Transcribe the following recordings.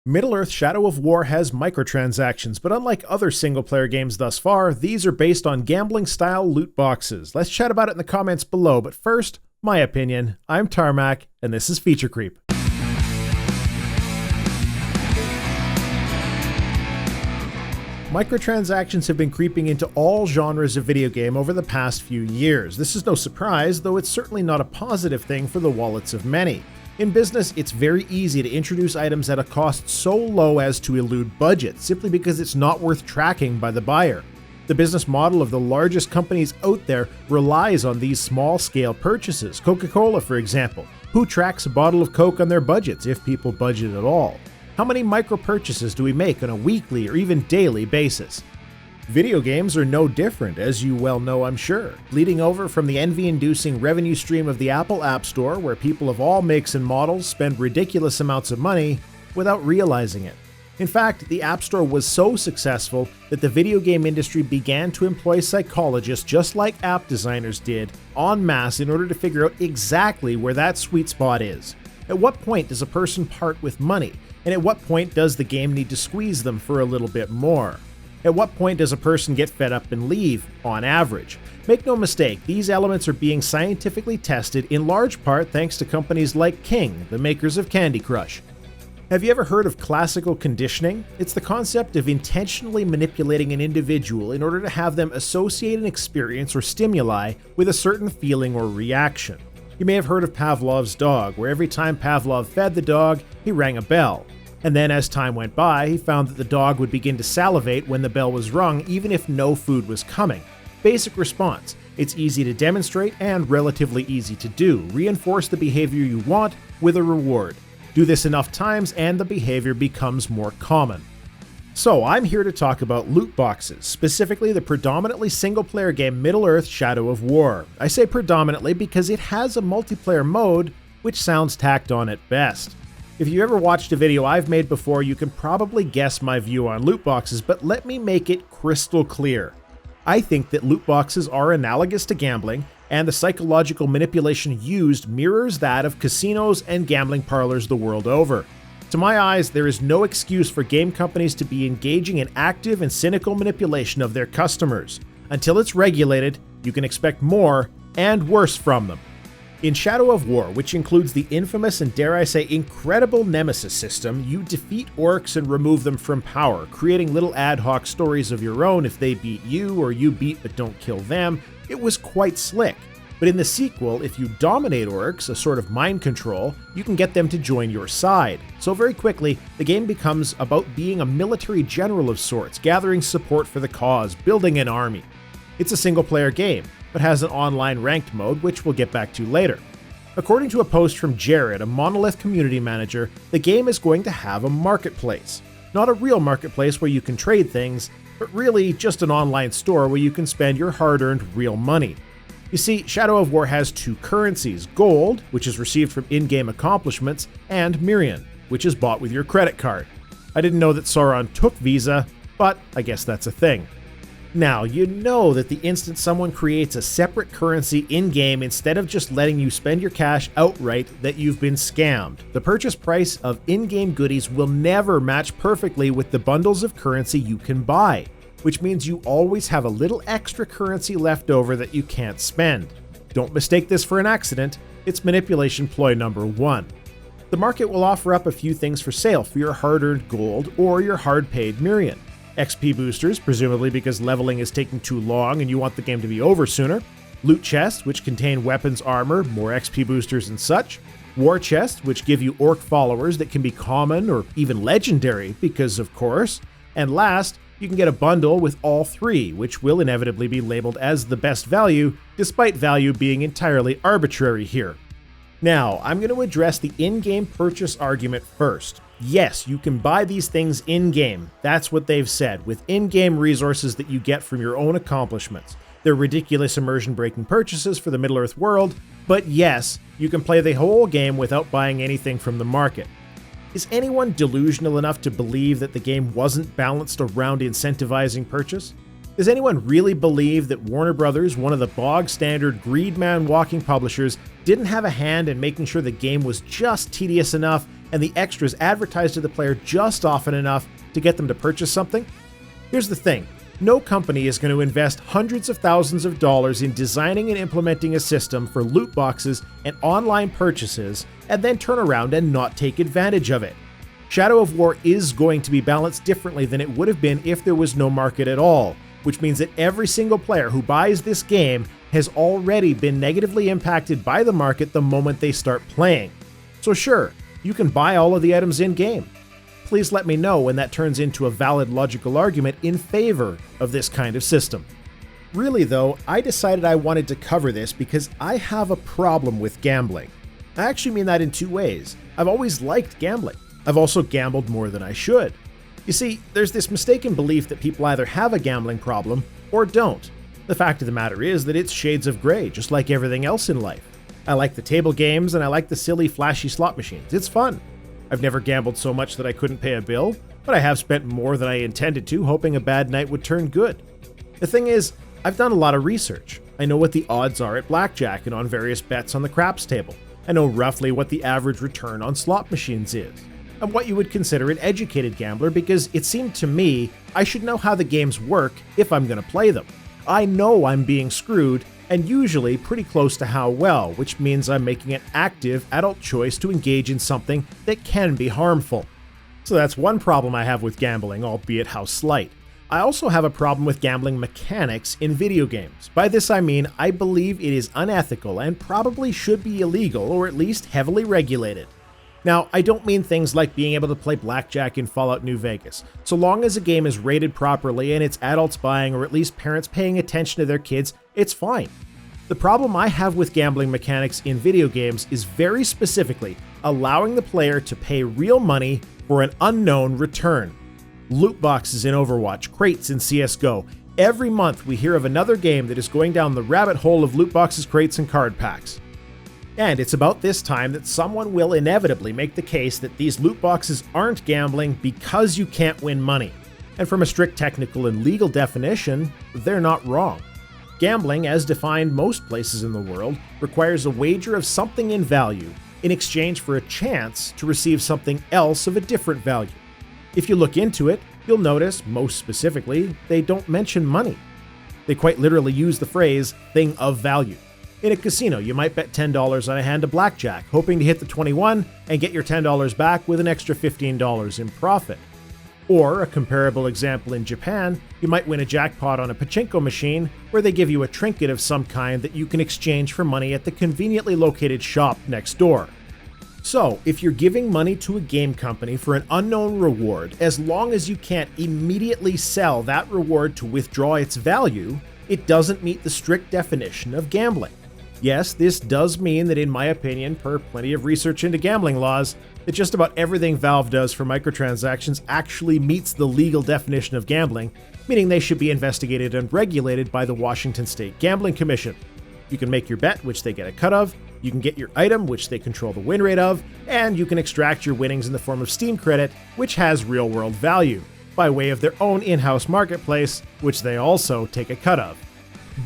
Middle-earth Shadow of War has microtransactions, but unlike other single-player games thus far, these are based on gambling-style loot boxes. Let's chat about it in the comments below, but first, my opinion. I'm Tarmack, and this is Feature Creep. Microtransactions have been creeping into all genres of video game over the past few years. This is no surprise, though it's certainly not a positive thing for the wallets of many. In business, it's very easy to introduce items at a cost so low as to elude budget, simply because it's not worth tracking by the buyer. The business model of the largest companies out there relies on these small-scale purchases. Coca-Cola, for example. Who tracks a bottle of Coke on their budgets, if people budget at all? How many micro-purchases do we make on a weekly or even daily basis? Video games are no different, as you well know, I'm sure, bleeding over from the envy-inducing revenue stream of the Apple App Store, where people of all makes and models spend ridiculous amounts of money without realizing it. In fact, the App Store was so successful that the video game industry began to employ psychologists just like app designers did, en masse, in order to figure out exactly where that sweet spot is. At what point does a person part with money? And at what point does the game need to squeeze them for a little bit more? At what point does a person get fed up and leave, on average? Make no mistake, these elements are being scientifically tested in large part thanks to companies like King, the makers of Candy Crush. Have you ever heard of classical conditioning? It's the concept of intentionally manipulating an individual in order to have them associate an experience or stimuli with a certain feeling or reaction. You may have heard of Pavlov's dog, where every time Pavlov fed the dog, he rang a bell. And then as time went by, he found that the dog would begin to salivate when the bell was rung, even if no food was coming. Basic response. It's easy to demonstrate and relatively easy to do. Reinforce the behavior you want with a reward. Do this enough times and the behavior becomes more common. So I'm here to talk about loot boxes, specifically the predominantly single-player game Middle-earth Shadow of War. I say predominantly because it has a multiplayer mode, which sounds tacked on at best. If you ever watched a video I've made before, you can probably guess my view on loot boxes, but let me make it crystal clear. I think that loot boxes are analogous to gambling, and the psychological manipulation used mirrors that of casinos and gambling parlors the world over. To my eyes, there is no excuse for game companies to be engaging in active and cynical manipulation of their customers. Until it's regulated, you can expect more and worse from them. In Shadow of War, which includes the infamous and dare I say incredible Nemesis system, you defeat orcs and remove them from power, creating little ad hoc stories of your own if they beat you or you beat but don't kill them. It was quite slick. But in the sequel, if you dominate orcs, a sort of mind control, you can get them to join your side. So very quickly, the game becomes about being a military general of sorts, gathering support for the cause, building an army. It's a single-player game, but has an online ranked mode, which we'll get back to later. According to a post from Jared, a Monolith community manager, the game is going to have a marketplace. Not a real marketplace where you can trade things, but really just an online store where you can spend your hard-earned real money. You see, Shadow of War has two currencies, gold, which is received from in-game accomplishments, and Mirian, which is bought with your credit card. I didn't know that Sauron took Visa, but I guess that's a thing. Now, you know that the instant someone creates a separate currency in-game instead of just letting you spend your cash outright, that you've been scammed. The purchase price of in-game goodies will never match perfectly with the bundles of currency you can buy, which means you always have a little extra currency left over that you can't spend. Don't mistake this for an accident, it's manipulation ploy number one. The market will offer up a few things for sale for your hard-earned gold or your hard-paid Mirian. XP boosters, presumably because leveling is taking too long and you want the game to be over sooner. Loot chests, which contain weapons, armor, more XP boosters and such. War chests, which give you orc followers that can be common or even legendary, because of course. And last, you can get a bundle with all three, which will inevitably be labeled as the best value, despite value being entirely arbitrary here. Now, I'm going to address the in-game purchase argument first. Yes, you can buy these things in-game. That's what they've said, with in-game resources that you get from your own accomplishments. They're ridiculous immersion-breaking purchases for the Middle-earth world, but yes, you can play the whole game without buying anything from the market. Is anyone delusional enough to believe that the game wasn't balanced around incentivizing purchase? Does anyone really believe that Warner Brothers, one of the bog-standard greed-man-walking publishers, didn't have a hand in making sure the game was just tedious enough and the extras advertised to the player just often enough to get them to purchase something? Here's the thing. No company is going to invest hundreds of thousands of dollars in designing and implementing a system for loot boxes and online purchases and then turn around and not take advantage of it. Shadow of War is going to be balanced differently than it would have been if there was no market at all, which means that every single player who buys this game has already been negatively impacted by the market the moment they start playing. So sure, you can buy all of the items in-game. Please let me know when that turns into a valid logical argument in favor of this kind of system. Really though, I decided I wanted to cover this because I have a problem with gambling. I actually mean that in two ways. I've always liked gambling. I've also gambled more than I should. You see, there's this mistaken belief that people either have a gambling problem or don't. The fact of the matter is that it's shades of gray, just like everything else in life. I like the table games and I like the silly, flashy slot machines. It's fun. I've never gambled so much that I couldn't pay a bill, but I have spent more than I intended to, hoping a bad night would turn good. The thing is, I've done a lot of research. I know what the odds are at blackjack and on various bets on the craps table. I know roughly what the average return on slot machines is. I'm what you would consider an educated gambler because it seemed to me I should know how the games work if I'm going to play them. I know I'm being screwed, and usually pretty close to how well, which means I'm making an active adult choice to engage in something that can be harmful. So that's one problem I have with gambling, albeit how slight. I also have a problem with gambling mechanics in video games. By this I mean I believe it is unethical and probably should be illegal or at least heavily regulated. Now, I don't mean things like being able to play blackjack in Fallout New Vegas. So long as a game is rated properly and it's adults buying or at least parents paying attention to their kids, it's fine. The problem I have with gambling mechanics in video games is very specifically allowing the player to pay real money for an unknown return. Loot boxes in Overwatch, crates in CSGO. Every month we hear of another game that is going down the rabbit hole of loot boxes, crates, and card packs. And it's about this time that someone will inevitably make the case that these loot boxes aren't gambling because you can't win money. And from a strict technical and legal definition, they're not wrong. Gambling, as defined most places in the world, requires a wager of something in value in exchange for a chance to receive something else of a different value. If you look into it, you'll notice, most specifically, they don't mention money. They quite literally use the phrase, thing of value. In a casino, you might bet $10 on a hand of blackjack, hoping to hit the 21 and get your $10 back with an extra $15 in profit. Or, a comparable example in Japan, you might win a jackpot on a pachinko machine where they give you a trinket of some kind that you can exchange for money at the conveniently located shop next door. So, if you're giving money to a game company for an unknown reward, as long as you can't immediately sell that reward to withdraw its value, it doesn't meet the strict definition of gambling. Yes, this does mean that in my opinion, per plenty of research into gambling laws, that just about everything Valve does for microtransactions actually meets the legal definition of gambling, meaning they should be investigated and regulated by the Washington State Gambling Commission. You can make your bet, which they get a cut of, you can get your item, which they control the win rate of, and you can extract your winnings in the form of Steam credit, which has real-world value, by way of their own in-house marketplace, which they also take a cut of.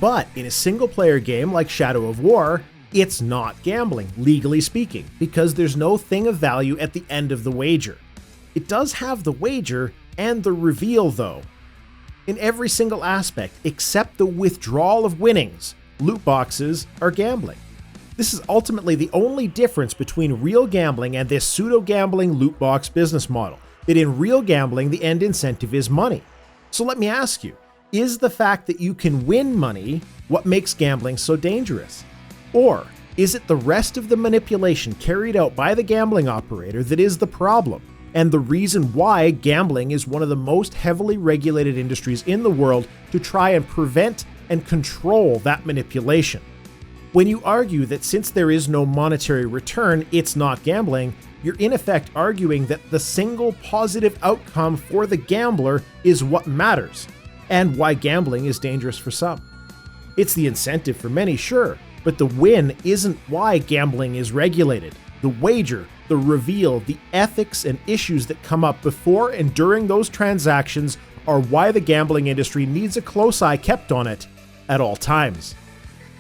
But in a single-player game like Shadow of War, it's not gambling, legally speaking, because there's no thing of value at the end of the wager. It does have the wager and the reveal, though. In every single aspect, except the withdrawal of winnings, loot boxes are gambling. This is ultimately the only difference between real gambling and this pseudo-gambling loot box business model, that in real gambling, the end incentive is money. So let me ask you, is the fact that you can win money what makes gambling so dangerous? Or is it the rest of the manipulation carried out by the gambling operator that is the problem, and the reason why gambling is one of the most heavily regulated industries in the world to try and prevent and control that manipulation? When you argue that since there is no monetary return, it's not gambling, you're in effect arguing that the single positive outcome for the gambler is what matters, and why gambling is dangerous for some. It's the incentive for many, sure, but the win isn't why gambling is regulated. The wager, the reveal, the ethics and issues that come up before and during those transactions are why the gambling industry needs a close eye kept on it at all times.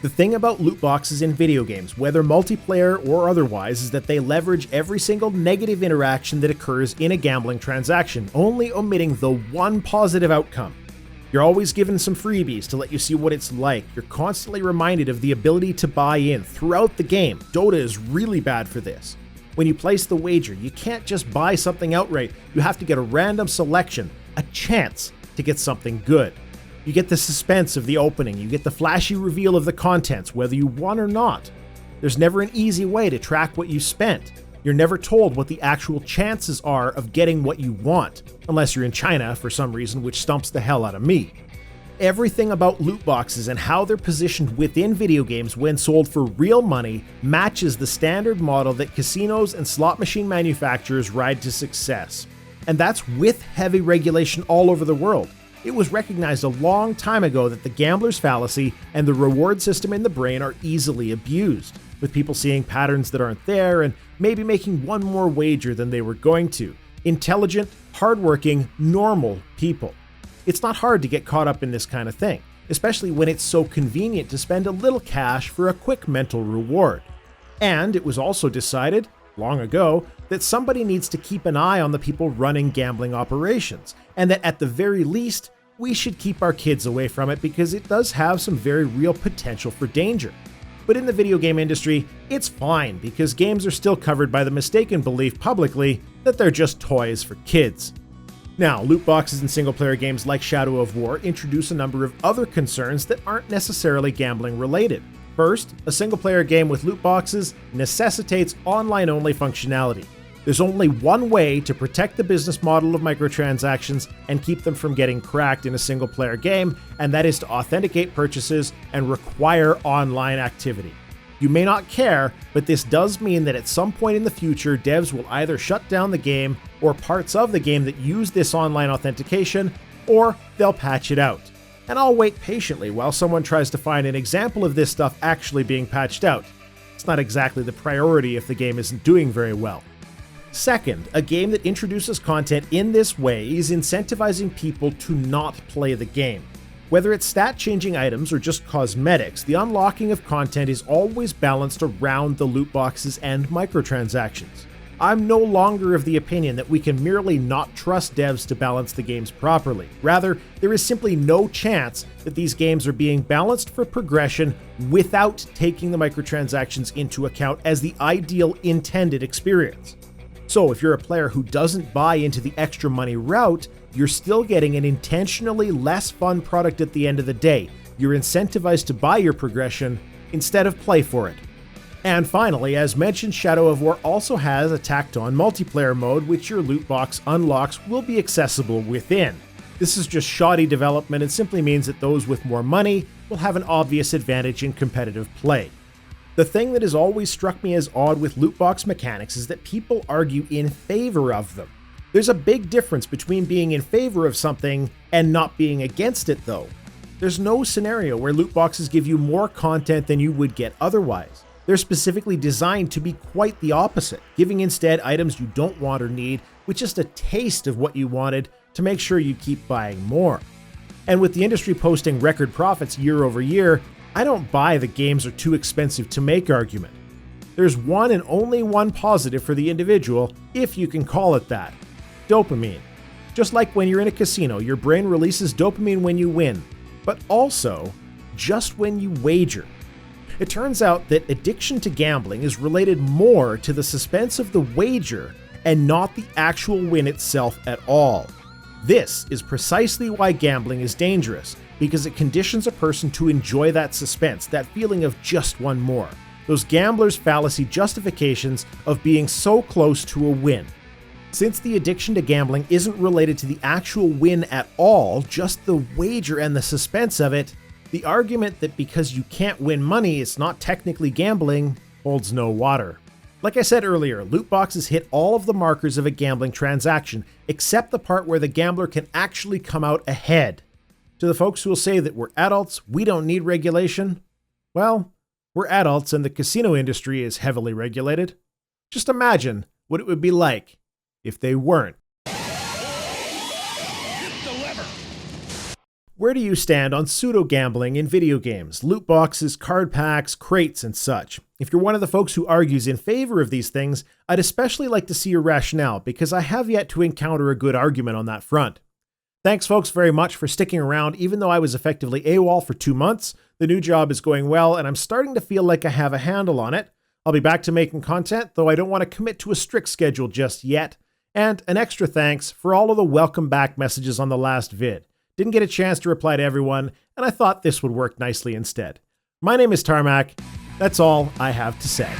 The thing about loot boxes in video games, whether multiplayer or otherwise, is that they leverage every single negative interaction that occurs in a gambling transaction, only omitting the one positive outcome. You're always given some freebies to let you see what it's like. You're constantly reminded of the ability to buy in throughout the game. Dota is really bad for this. When you place the wager, you can't just buy something outright. You have to get a random selection, a chance to get something good. You get the suspense of the opening, you get the flashy reveal of the contents, whether you won or not. There's never an easy way to track what you spent. You're never told what the actual chances are of getting what you want, unless you're in China for some reason, which stumps the hell out of me. Everything about loot boxes and how they're positioned within video games when sold for real money matches the standard model that casinos and slot machine manufacturers ride to success. And that's with heavy regulation all over the world. It was recognized a long time ago that the gambler's fallacy and the reward system in the brain are easily abused, with people seeing patterns that aren't there and maybe making one more wager than they were going to. Intelligent, hardworking, normal people. It's not hard to get caught up in this kind of thing, especially when it's so convenient to spend a little cash for a quick mental reward. And it was also decided, long ago, that somebody needs to keep an eye on the people running gambling operations, and that at the very least, we should keep our kids away from it because it does have some very real potential for danger. But in the video game industry, it's fine because games are still covered by the mistaken belief publicly that they're just toys for kids. Now, loot boxes in single-player games like Shadow of War introduce a number of other concerns that aren't necessarily gambling related. First, a single-player game with loot boxes necessitates online-only functionality. There's only one way to protect the business model of microtransactions and keep them from getting cracked in a single-player game, and that is to authenticate purchases and require online activity. You may not care, but this does mean that at some point in the future, devs will either shut down the game or parts of the game that use this online authentication, or they'll patch it out. And I'll wait patiently while someone tries to find an example of this stuff actually being patched out. It's not exactly the priority if the game isn't doing very well. Second, a game that introduces content in this way is incentivizing people to not play the game. Whether it's stat-changing items or just cosmetics, the unlocking of content is always balanced around the loot boxes and microtransactions. I'm no longer of the opinion that we can merely not trust devs to balance the games properly. Rather, there is simply no chance that these games are being balanced for progression without taking the microtransactions into account as the ideal intended experience. So if you're a player who doesn't buy into the extra money route, you're still getting an intentionally less fun product at the end of the day. You're incentivized to buy your progression instead of play for it. And finally, as mentioned, Shadow of War also has a tacked-on multiplayer mode which your loot box unlocks will be accessible within. This is just shoddy development and simply means that those with more money will have an obvious advantage in competitive play. The thing that has always struck me as odd with loot box mechanics is that people argue in favor of them. There's a big difference between being in favor of something and not being against it though. There's no scenario where loot boxes give you more content than you would get otherwise. They're specifically designed to be quite the opposite, giving instead items you don't want or need with just a taste of what you wanted to make sure you keep buying more. And with the industry posting record profits year over year, I don't buy the games are too expensive to make argument. There's one and only one positive for the individual, if you can call it that. Dopamine. Just like when you're in a casino, your brain releases dopamine when you win, but also just when you wager. It turns out that addiction to gambling is related more to the suspense of the wager and not the actual win itself at all. This is precisely why gambling is dangerous, because it conditions a person to enjoy that suspense, that feeling of just one more. Those gamblers' fallacy justifications of being so close to a win. Since the addiction to gambling isn't related to the actual win at all, just the wager and the suspense of it, the argument that because you can't win money, it's not technically gambling, holds no water. Like I said earlier, loot boxes hit all of the markers of a gambling transaction, except the part where the gambler can actually come out ahead. To the folks who will say that we're adults, we don't need regulation, well, we're adults and the casino industry is heavily regulated. Just imagine what it would be like if they weren't. Where do you stand on pseudo-gambling in video games, loot boxes, card packs, crates, and such? If you're one of the folks who argues in favor of these things, I'd especially like to see your rationale, because I have yet to encounter a good argument on that front. Thanks folks very much for sticking around even though I was effectively AWOL for 2 months. The new job is going well and I'm starting to feel like I have a handle on it. I'll be back to making content, though I don't want to commit to a strict schedule just yet. And an extra thanks for all of the welcome back messages on the last vid. Didn't get a chance to reply to everyone, and I thought this would work nicely instead. My name is Tarmack. That's all I have to say.